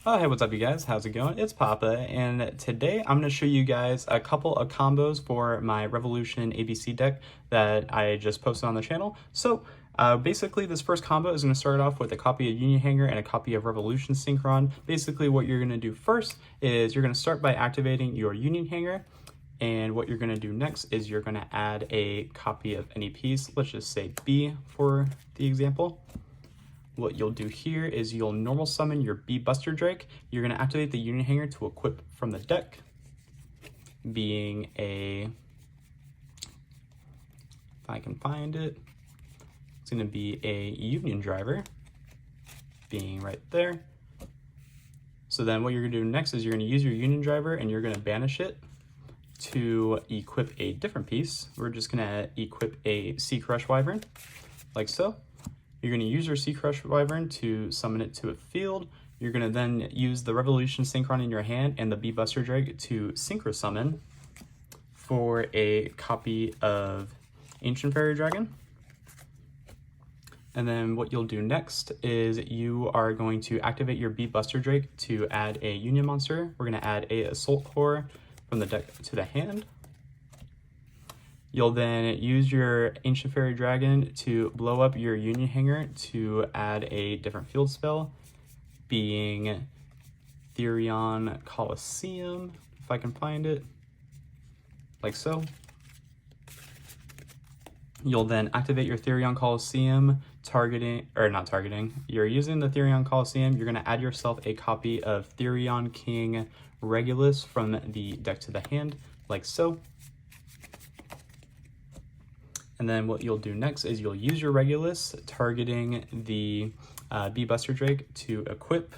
Oh, hey, what's up, you guys? How's it going? It's Papa, and today I'm going to show you guys a couple of combos for my Revolution ABC deck that I just posted on the channel. So, basically, this first combo is going to start off with a copy of Union Hanger and a copy of Revolution Synchron. Basically, what you're going to do first is you're going to start by activating your Union Hanger, and what you're going to do next is you're going to add a copy of any piece. Let's just say B for the example. What you'll do here is you'll normal summon your Bee Buster Drake. You're going to activate the Union Hanger to equip from the deck, being a, if I can find it, it's going to be a Union Driver, being right there. So then what you're going to do next is you're going to use your Union Driver and you're going to banish it to equip a different piece. We're just going to equip a Sea Crush Wyvern, like so. You're going to use your Sea Crush Wyvern to summon it to a field. You're going to then use the Revolution Synchron in your hand and the Bee Buster Drake to Synchro Summon for a copy of Ancient Fairy Dragon. And then what you'll do next is you are going to activate your Bee Buster Drake to add a Union monster. We're going to add a Assault Core from the deck to the hand. You'll then use your Ancient Fairy Dragon to blow up your Union Hanger to add a different field spell, being Therion Coliseum, if I can find it, like so. You'll then activate your Therion Coliseum, you're using the Therion Coliseum, you're going to add yourself a copy of Therion King Regulus from the deck to the hand, like so. And then what you'll do next is you'll use your Regulus, targeting the Bee Buster Drake to equip,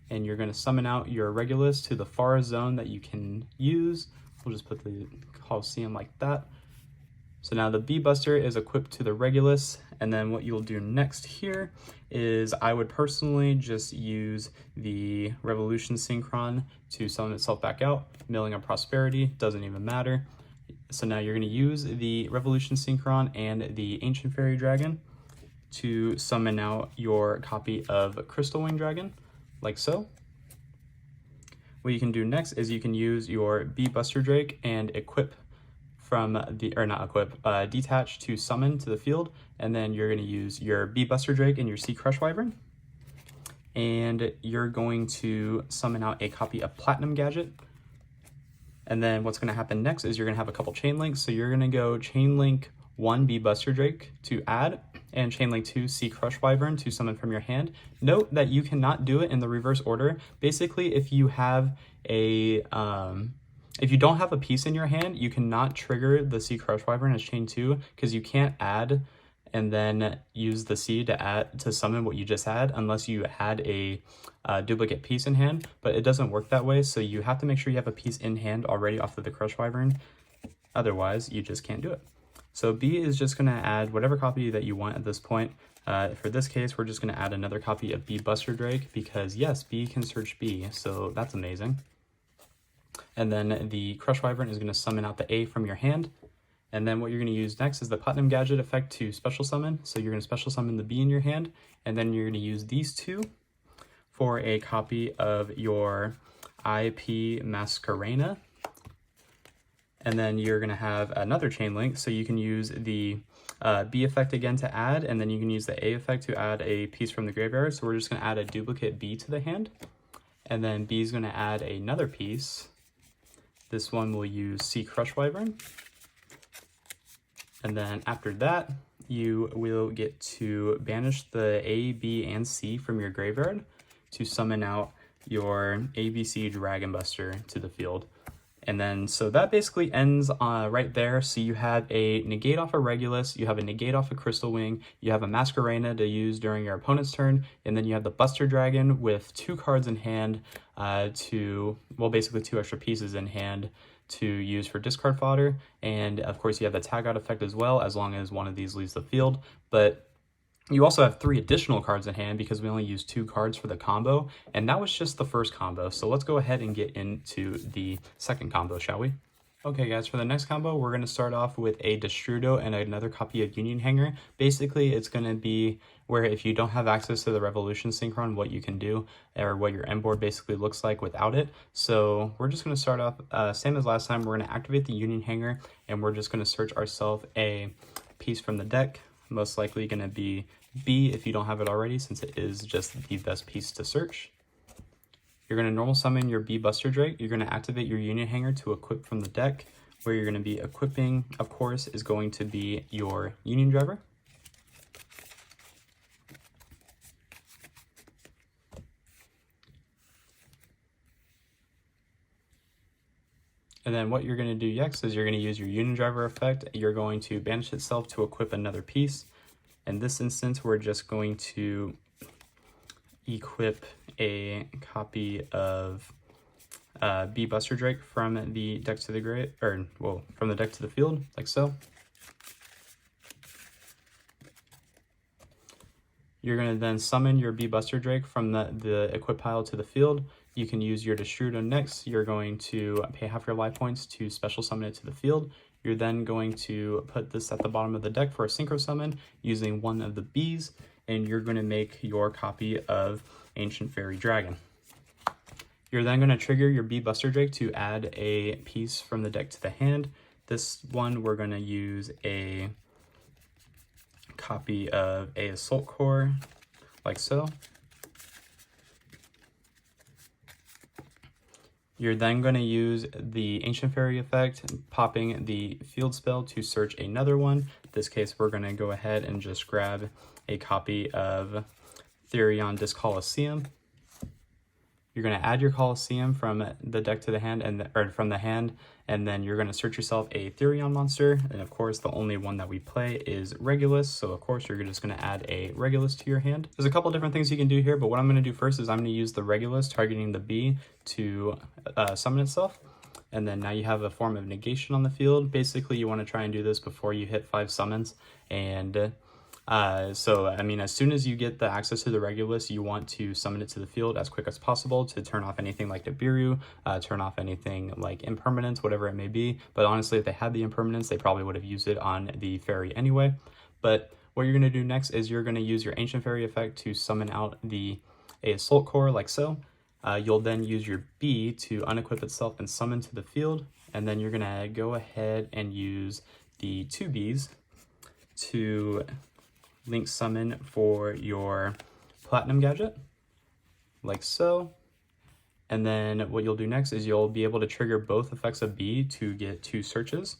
and you're going to summon out your Regulus to the far zone that you can use. We'll just put the Coliseum like that. So now the Bee Buster is equipped to the Regulus, and then what you'll do next here is I would personally just use the Revolution Synchron to summon itself back out. Milling of Prosperity, doesn't even matter. So now you're going to use the Revolution Synchron and the Ancient Fairy Dragon to summon out your copy of Crystal Wing Dragon, like so. What you can do next is you can use your Bee Buster Drake and equip from the, or not equip, detach to summon to the field, and then you're going to use your Bee Buster Drake and your Sea Crush Wyvern, and you're going to summon out a copy of Platinum Gadget. And then what's going to happen next is you're going to have a couple chain links. So you're going to go chain link 1 Bee Buster Drake to add, and chain link 2 Sea Crush Wyvern to summon from your hand. Note that you cannot do it in the reverse order. Basically, if you have a if you don't have a piece in your hand, you cannot trigger the Sea Crush Wyvern as chain 2 because you can't add and then use the C to summon what you just had unless you had a duplicate piece in hand, but it doesn't work that way, so you have to make sure you have a piece in hand already off of the Crush Wyvern, otherwise you just can't do it. So B is just going to add whatever copy that you want at this point. For this case, we're just going to add another copy of Bee Buster Drake because yes, B can search B, so that's amazing. And then the Crush Wyvern is going to summon out the A from your hand. And then what you're going to use next is the Platinum Gadget effect to special summon. So you're going to special summon the B in your hand, and then you're going to use these two for a copy of your IP Masquerena. And then you're going to have another chain link, so you can use the B effect again to add, and then you can use the A effect to add a piece from the graveyard. So we're just going to add a duplicate B to the hand, and then B is going to add another piece. This one will use Sea Crush Wyvern. And then after that, you will get to banish the A, B, and C from your graveyard to summon out your ABC Dragon Buster to the field. And then, so that basically ends right there. So you have a negate off a Regulus, you have a negate off a Crystal Wing, you have a Masquerena to use during your opponent's turn, and then you have the Buster Dragon with 2 cards in hand basically 2 extra pieces in hand to use for discard fodder, and of course you have the tag out effect as well, as long as one of these leaves the field. But you also have 3 additional cards in hand because we only used 2 cards for the combo, and that was just the first combo. So let's go ahead and get into the second combo, shall we? Okay guys, for the next combo, we're going to start off with a Destrudo and another copy of Union Hanger. Basically, it's going to be where if you don't have access to the Revolution Synchron, what you can do, or what your end board basically looks like without it. So we're just going to start off, same as last time, we're going to activate the Union Hanger, and we're just going to search ourselves a piece from the deck, most likely going to be B if you don't have it already, since it is just the best piece to search. You're going to normal summon your B Buster Drake. You're going to activate your Union Hanger to equip from the deck. Where you're going to be equipping, of course, is going to be your Union Driver. And then what you're going to do next is you're going to use your Union Driver effect. You're going to banish itself to equip another piece. In this instance, we're just going to equip a copy of B Buster Drake from the deck to the grave, or well, from the deck to the field, like so. You're going to then summon your B Buster Drake from the equip pile to the field. You can use your Destrudo next. You're going to pay half your life points to special summon it to the field. You're then going to put this at the bottom of the deck for a synchro summon using one of the Bs, and you're going to make your copy of Ancient Fairy Dragon. You're then going to trigger your B Buster Drake to add a piece from the deck to the hand. This one, we're going to use a copy of a Assault Core, like so. You're then going to use the Ancient Fairy effect, popping the field spell to search another one. In this case, we're going to go ahead and just grab a copy of Therion Disc Coliseum. You're going to add your Coliseum from the deck to the hand, or from the hand, and then you're going to search yourself a Therion monster. And of course, the only one that we play is Regulus, so of course you're just going to add a Regulus to your hand. There's a couple different things you can do here, but what I'm going to do first is I'm going to use the Regulus targeting the B to summon itself. And then now you have a form of negation on the field. Basically, you want to try and do this before you hit 5 summons, and so, I mean, as soon as you get the access to the Regulus, you want to summon it to the field as quick as possible to turn off anything like Nibiru, turn off anything like Impermanence, whatever it may be. But honestly, if they had the Impermanence, they probably would have used it on the Fairy anyway. But what you're going to do next is you're going to use your Ancient Fairy effect to summon out a Assault Core, like so. You'll then use your B to unequip itself and summon to the field. And then you're going to go ahead and use the 2 Bs to link summon for your Platinum Gadget, like so. And then what you'll do next is you'll be able to trigger both effects of B to get 2 searches.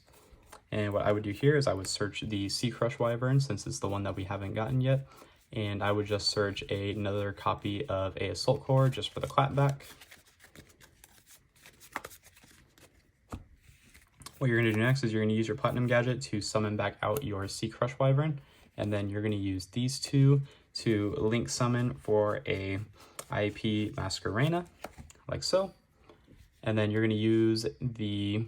And what I would do here is I would search the Sea Crush Wyvern, since it's the one that we haven't gotten yet. And I would just search another copy of a Assault Core just for the clapback. What you're going to do next is you're going to use your Platinum Gadget to summon back out your Sea Crush Wyvern. And then you're going to use these 2 to link summon for a IP Masquerena, like so. And then you're going to use the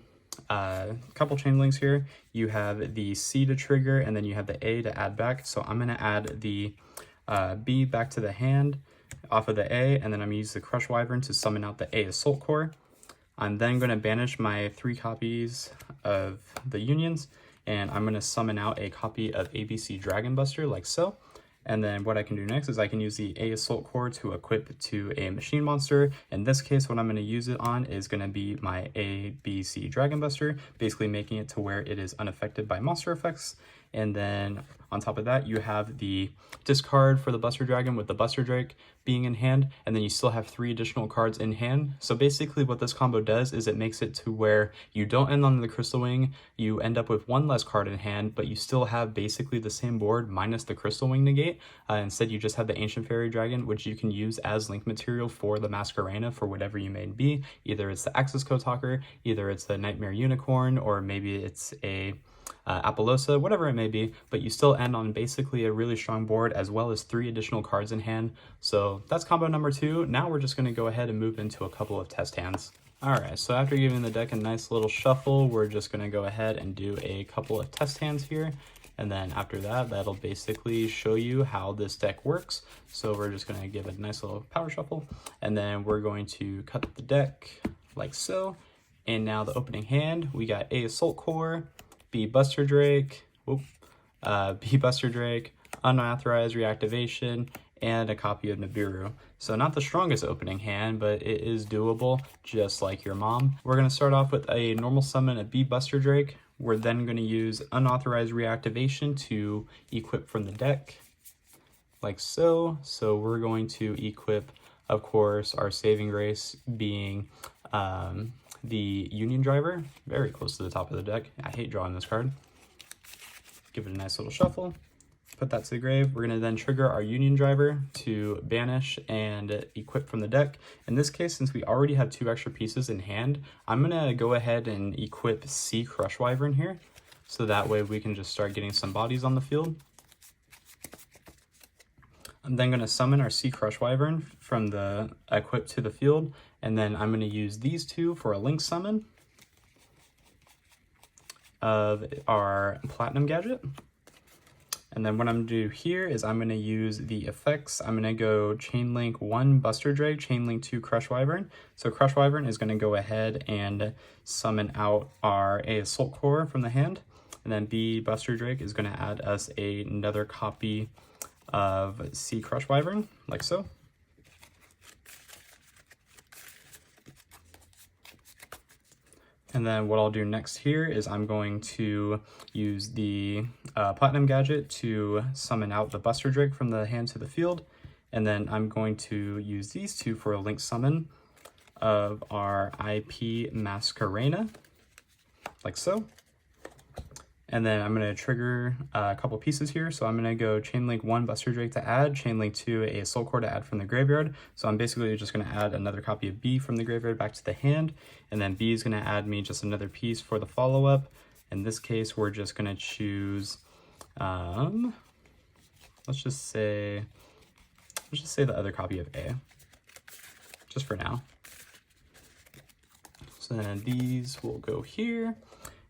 couple chain links here. You have the C to trigger, and then you have the A to add back. So I'm going to add the B back to the hand off of the A, and then I'm going to use the Crush Wyvern to summon out the A Assault Core. I'm then going to banish my 3 copies of the Unions, and I'm going to summon out a copy of ABC Dragon Buster, like so. And then what I can do next is I can use the A Assault Core to equip to a machine monster. In this case, what I'm going to use it on is going to be my ABC Dragon Buster, basically making it to where it is unaffected by monster effects. And then on top of that, you have the discard for the Buster Dragon with the Buster Drake being in hand, and then you still have 3 additional cards in hand. So basically what this combo does is it makes it to where you don't end on the Crystal Wing, you end up with 1 less card in hand, but you still have basically the same board minus the Crystal Wing negate. Instead, you just have the Ancient Fairy Dragon, which you can use as link material for the Masquerena for whatever you may be. Either it's the Axis Kotaker, either it's the Nightmare Unicorn, or maybe it's a Apollosa, whatever it may be, but you still end on basically a really strong board as well as 3 additional cards in hand. So that's combo number 2. Now we're just going to go ahead and move into a couple of test hands. Alright, so after giving the deck a nice little shuffle, we're just going to go ahead and do a couple of test hands here. And then after that, that'll basically show you how this deck works. So we're just going to give it a nice little power shuffle, and then we're going to cut the deck like so. And now the opening hand, we got A Assault Core, B Buster Drake, B Buster Drake, unauthorized reactivation, and a copy of Nibiru. So not the strongest opening hand, but it is doable, just like your mom. We're gonna start off with a normal summon of B Buster Drake. We're then gonna use unauthorized reactivation to equip from the deck, like so. So we're going to equip, of course, our saving grace being the Union Driver, very close to the top of the deck. I hate drawing this card. Give it a nice little shuffle. Put that to the grave. We're gonna then trigger our Union Driver to banish and equip from the deck. In this case, since we already have 2 extra pieces in hand, I'm gonna go ahead and equip C Crush Wyvern here. So that way we can just start getting some bodies on the field. I'm then gonna summon our C Crush Wyvern from the equip to the field. And then I'm gonna use these 2 for a link summon of our Platinum Gadget. And then what I'm gonna do here is I'm gonna use the effects. I'm gonna go Chainlink 1 Buster Drake, Chainlink 2 Crush Wyvern. So Crush Wyvern is gonna go ahead and summon out our A Assault Core from the hand. And then B Buster Drake is gonna add us another copy of C Crush Wyvern, like so. And then what I'll do next here is I'm going to use the Platinum Gadget to summon out the Buster Drake from the hand to the field. And then I'm going to use these 2 for a link summon of our IP Masquerena, like so. And then I'm going to trigger a couple pieces here. So I'm going to go Chainlink 1 Buster Drake to add, Chainlink 2 A Assault Core to add from the graveyard. So I'm basically just going to add another copy of B from the graveyard back to the hand. And then B is going to add me just another piece for the follow-up. In this case, we're just going to choose, let's just say the other copy of A, just for now. So then these will go here.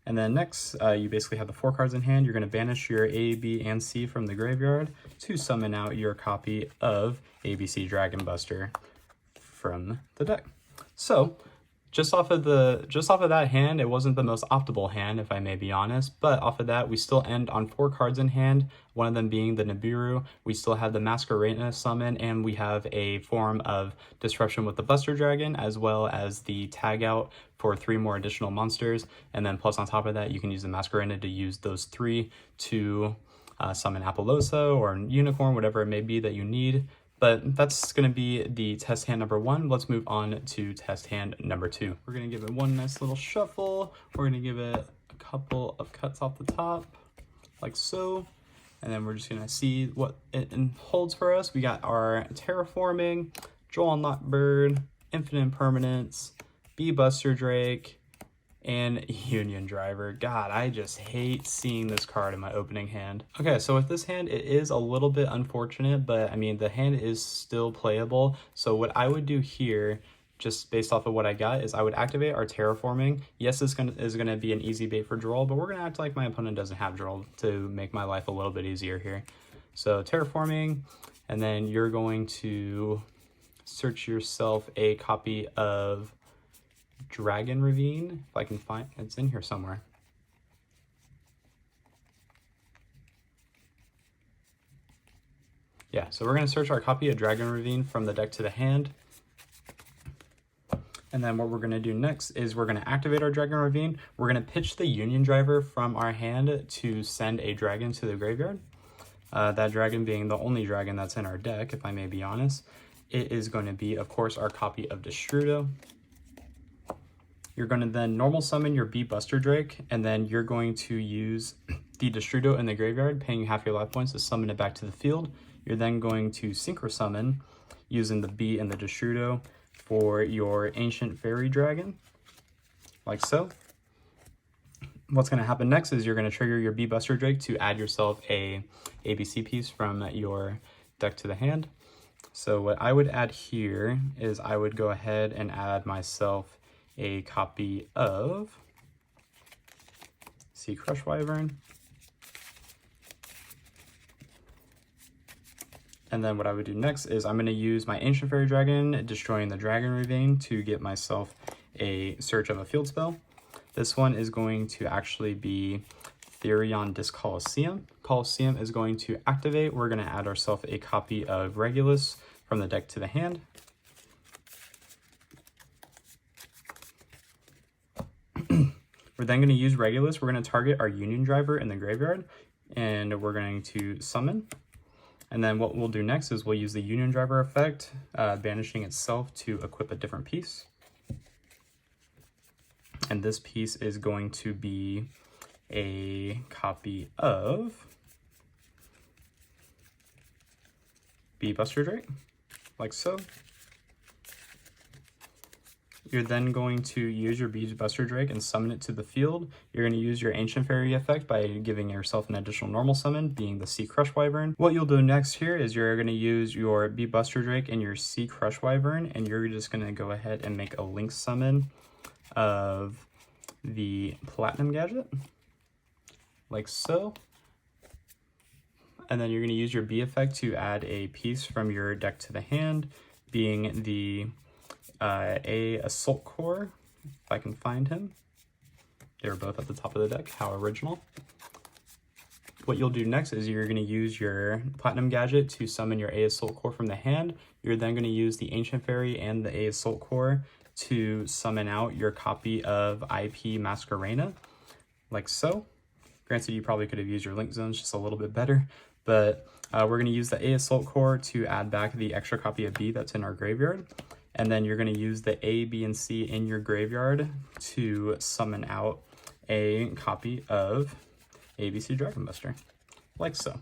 And then next, you basically have the 4 cards in hand. You're going to banish your A, B, and C from the graveyard to summon out your copy of ABC Dragon Buster from the deck. So just off of that hand, it wasn't the most optimal hand, if I may be honest, but off of that, we still end on 4 cards in hand, one of them being the Nibiru. We still have the Masquerena summon, and we have a form of disruption with the Buster Dragon, as well as the tag out for 3 more additional monsters. And then plus on top of that, you can use the Masquerena to use those 3 to summon Appaloosa or Unicorn, whatever it may be that you need. But that's going to be the test hand number 1. Let's move on to test hand number 2. We're going to give it one nice little shuffle. We're going to give it a couple of cuts off the top, like so. And then we're just going to see what it holds for us. We got our Terraforming, Joel Unlocked Bird, Infinite Impermanence, B Buster Drake, and Union Driver. God, I just hate seeing this card in my opening hand. Okay, so with this hand, it is a little bit unfortunate, but I mean, the hand is still playable. So what I would do here, just based off of what I got, is I would activate our Terraforming. Yes, this is gonna be an easy bait for Droll, but we're gonna act like my opponent doesn't have Droll to make my life a little bit easier here. So Terraforming, and then you're going to search yourself a copy of Dragon Ravine, if I can find it's in here somewhere. Yeah, so we're going to search our copy of Dragon Ravine from the deck to the hand. And then what we're going to do next is we're going to activate our Dragon Ravine. We're going to pitch the Union Driver from our hand to send a dragon to the graveyard. That dragon being the only dragon that's in our deck, if I may be honest. It is going to be, of course, our copy of Destrudo. You're going to then normal summon your B Buster Drake, and then you're going to use the Destrudo in the graveyard, paying half your life points to summon it back to the field. You're then going to Synchro Summon using the B and the Destrudo for your Ancient Fairy Dragon, like so. What's going to happen next is you're going to trigger your B Buster Drake to add yourself a ABC piece from your deck to the hand. So what I would add here is I would go ahead and add myself a copy of C Crush Wyvern. And then what I would do next is I'm going to use my Ancient Fairy Dragon, destroying the Dragon Ravine, to get myself a search of a field spell. This one is going to actually be Therion Disc Coliseum. Coliseum is going to activate. We're going to add ourselves a copy of Regulus from the deck to the hand. We're then going to use Regulus. We're going to target our Union Driver in the graveyard, and we're going to summon. And then what we'll do next is we'll use the Union Driver effect, banishing itself to equip a different piece. And this piece is going to be a copy of Bee Buster Drake, like so. You're then going to use your Bee Buster Drake and summon it to the field. You're going to use your Ancient Fairy effect by giving yourself an additional normal summon, being the Sea Crush Wyvern. What you'll do next here is you're going to use your Bee Buster Drake and your Sea Crush Wyvern, and you're just going to go ahead and make a link summon of the Platinum Gadget, like so. And then you're going to use your Bee effect to add a piece from your deck to the hand, being the a Assault Core, if I can find him. They were both at the top of the deck. How original. What you'll do next is you're going to use your Platinum Gadget to summon your A Assault Core from the hand. You're then going to use the Ancient Fairy and the A Assault Core to summon out your copy of IP Masquerena, like so. Granted, you probably could have used your Link Zones just a little bit better, but we're going to use the A Assault Core to add back the extra copy of B that's in our graveyard. And then you're going to use the A, B, and C in your graveyard to summon out a copy of ABC Dragon Buster, like so.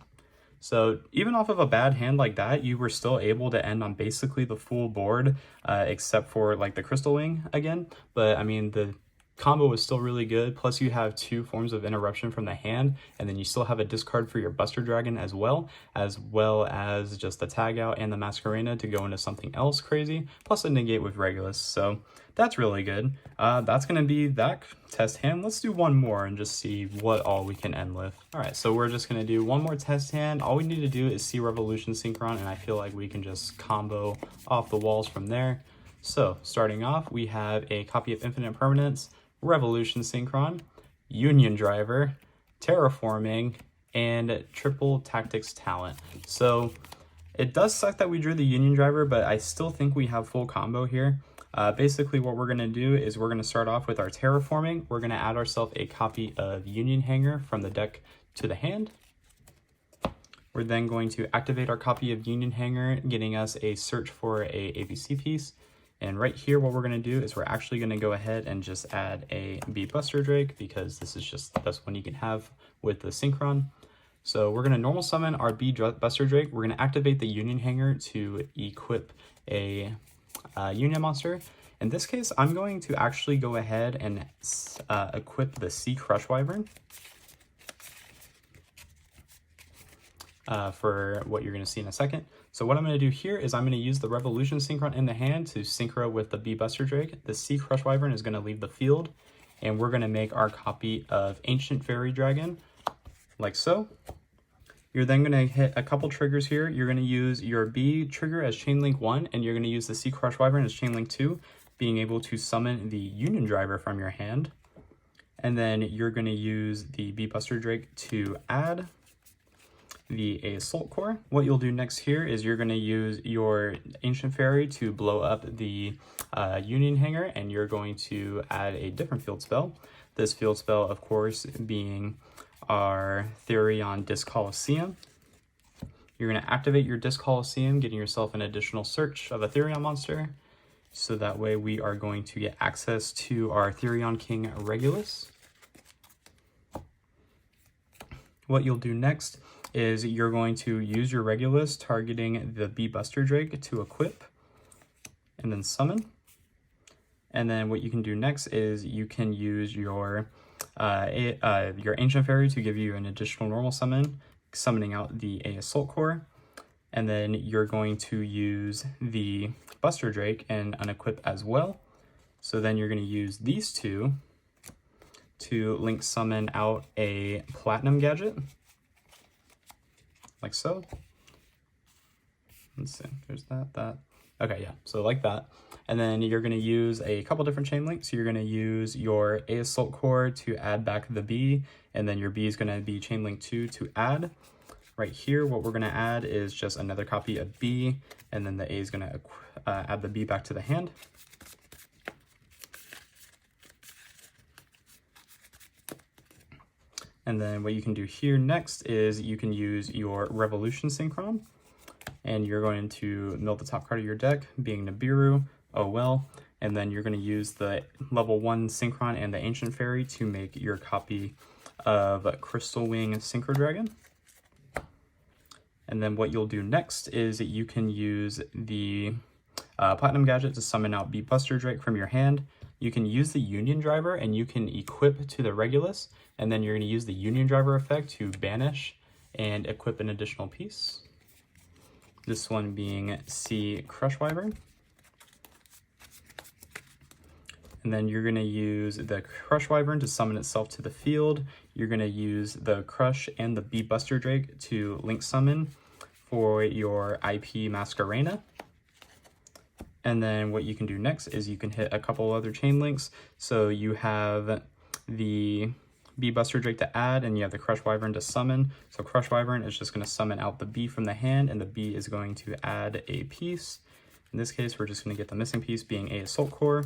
So even off of a bad hand like that, you were still able to end on basically the full board, except for like the Crystal Wing again. But I mean, the combo is still really good. Plus you have 2 forms of interruption from the hand, and then you still have a discard for your Buster Dragon as well as just the tag out and the Masquerena to go into something else crazy, plus a negate with Regulus. So that's really good. That's going to be that test hand. Let's do one more and just see what all we can end with. All right, so we're just going to do one more test hand. All we need to do is see Revolution Synchron, and I feel like we can just combo off the walls from there. So starting off, we have a copy of Infinite Permanence, Revolution Synchron, Union Driver, Terraforming, and Triple Tactics Talent. So it does suck that we drew the Union Driver, but I still think we have full combo here. Basically what we're going to do is we're going to start off with our Terraforming. We're going to add ourselves a copy of Union Hanger from the deck to the hand. We're then going to activate our copy of Union Hanger, getting us a search for a ABC piece. And right here, what we're going to do is we're actually going to go ahead and just add a Bee Buster Drake, because this is just the best one you can have with the Synchron. So we're going to normal summon our Bee Buster Drake. We're going to activate the Union Hanger to equip a Union monster. In this case, I'm going to actually go ahead and equip the Sea Crush Wyvern for what you're going to see in a second. So what I'm going to do here is I'm going to use the Revolution Synchron in the hand to synchro with the Bee Buster Drake. The Sea Crush Wyvern is going to leave the field, and we're going to make our copy of Ancient Fairy Dragon, like so. You're then going to hit a couple triggers here. You're going to use your Bee trigger as Chainlink 1, and you're going to use the Sea Crush Wyvern as Chainlink 2, being able to summon the Union Driver from your hand. And then you're going to use the Bee Buster Drake to add the Assault Core. What you'll do next here is you're going to use your Ancient Fairy to blow up the Union Hanger, and you're going to add a different field spell. This field spell, of course, being our Therion Disc Coliseum. You're going to activate your Disc Coliseum, getting yourself an additional search of a Therion monster. So that way we are going to get access to our Therion King Regulus. What you'll do next is you're going to use your Regulus, targeting the Bee Buster Drake to equip, and then summon. And then what you can do next is you can use your Ancient Fairy to give you an additional normal summon, summoning out the Assault Core. And then you're going to use the Buster Drake and unequip as well. So then you're going to use these two to link summon out a Platinum Gadget, like so. Let's see, there's that. Okay, yeah, so like that. And then you're gonna use a couple different chain links. You're gonna use your A assault core to add back the B, and then your B is gonna be chain link 2 to add. Right here, what we're gonna add is just another copy of B, and then the A is gonna add the B back to the hand. And then what you can do here next is you can use your Revolution Synchron, and you're going to mill the top card of your deck, being Nibiru, oh well, and then you're going to use the level 1 Synchron and the Ancient Fairy to make your copy of Crystal Wing Synchro Dragon. And then what you'll do next is you can use the Platinum Gadget to summon out Beat Buster Drake from your hand. You can use the Union Driver and you can equip to the Regulus, and then you're going to use the Union Driver effect to banish and equip an additional piece. This one being C Crush Wyvern. And then you're going to use the Crush Wyvern to summon itself to the field. You're going to use the Crush and the Beat Buster Drake to link summon for your IP Masquerena. And then what you can do next is you can hit a couple other chain links. So you have the Bee Buster Drake to add, and you have the Crush Wyvern to summon. So Crush Wyvern is just going to summon out the bee from the hand, and the bee is going to add a piece. In this case, we're just going to get the missing piece being a Assault Core.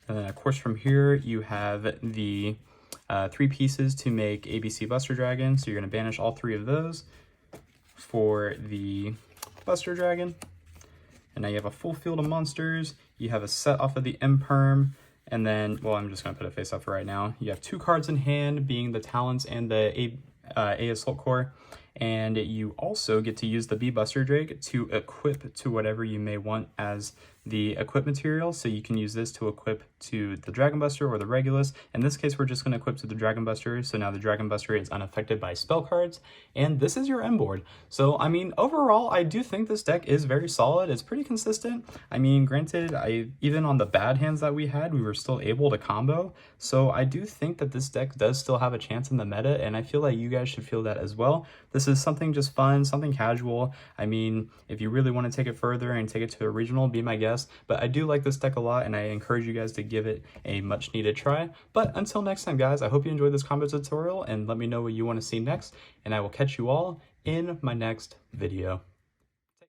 And then of course from here you have the 3 pieces to make ABC Buster Dragon. So you're going to banish all 3 of those for the Buster Dragon. And now you have a full field of monsters. You have a set off of the Imperm. And then, well, I'm just going to put a face up for right now. You have 2 cards in hand, being the Talents and the A Assault Core. And you also get to use the Bee Buster Drake to equip to whatever you may want as the equip material. So you can use this to equip to the Dragon Buster or the Regulus. In this case, we're just going to equip to the Dragon Buster. So now the Dragon Buster is unaffected by spell cards. And this is your end board. So, I mean, overall, I do think this deck is very solid. It's pretty consistent. I mean, granted, even on the bad hands that we had, we were still able to combo. So I do think that this deck does still have a chance in the meta. And I feel like you guys should feel that as well. This is something just fun, something casual. I mean, if you really want to take it further and take it to a regional, be my guest. But I do like this deck a lot, and I encourage you guys to give it a much needed try. But until next time, guys, I hope you enjoyed this combo tutorial, and let me know what you want to see next, and I will catch you all in my next video.